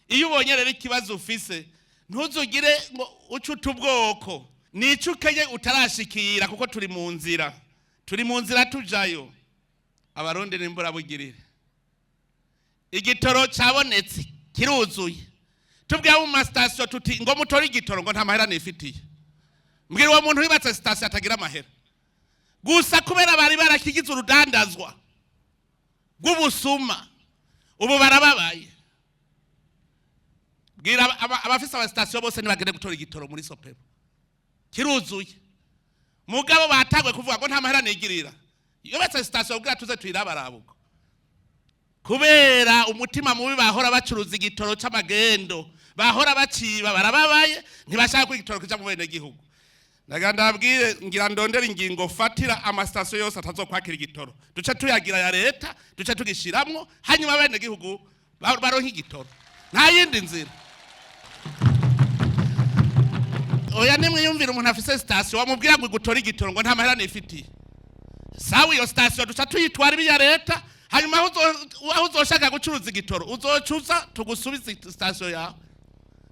iyo ubonye rero ikibazo ufise ntuzugire ngo ucuta ubwoko nicukeye utarashikira kuko turi mu nzira tujayo. Abarundi nimbura bugirire igitoro cabonetse kiruzuye tubwiye mu station tuti ngo mutori igitoro ngo nta mahera nifitiye. Mbwira uwo muntu wibatse station atagira amahera gusa kubera bari barakigize urudandazwa rw'ubusuma ubu barababaye. Bwira abafisa ba station bose nibagende gutora igitoro muri Sopepo kiruzuye mugabo batagwe kuvuga ngo nta mahera nigirira. Iyo batse station bwira tuze tuyirabarabuko kubera umutima mubi bahora bacuruza igitoro c'amagendo bahora baciba barababaye ntibashaka kwigitoro kija mu bene gihugu. Ndagandabwire ngira ndondera ingingo fatira amastation yose atazokwakira igitoro duce tuyagira ya Reta duce tugishiramwo hanyuma bene gihugu baronka igitoro nta yindi nzira. Oya nimwe yumvira umuntu afise station wamubwira ngo gutora igitoro ngo nta mahera nifitiye. Sawa iyo station duca tuyitwara ibiya Reta hanyuma aho uzoshaka gucuruza igitoro uzocuza tugusubiza station yawe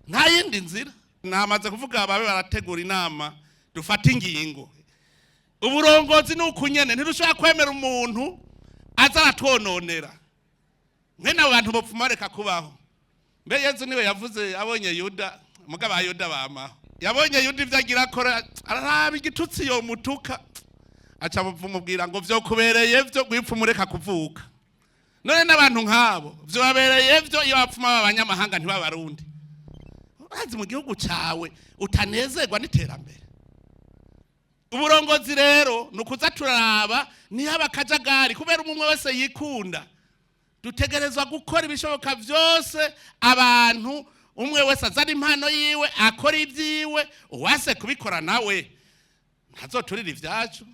nta yindi nzira. Namaze kuvuga ababe barategura inama dufata ingingo. Uburongozi nukunyene ntirushaka kwemera umuntu azaratwononera mwene abantu bopfuma reka kubaho. Mbe Yesu niwe yavuze abonye Yuda mugaba Yuda bama yabonye Yuda ivyagira akora araraba igitutsi yo mutuka aca mubwira ngo vyo kubereye vyo gwipfumureka kuvuka. None n'abantu nkabo vyo babereye vyo iyo bapfuma abanyamahanga ntibabarundi. Urazi mu gihugu cawe utanezerwa n'iterambere. Uburongozi rero nukuza turaraba ni akajagari kubera umwe wese yikunda. Dutegerezwa gukora ibishoboka vyose abantu umwe wese azana impano yiwe akora ibyiwe uwase kubikora nawe ntazoturira ivyacu.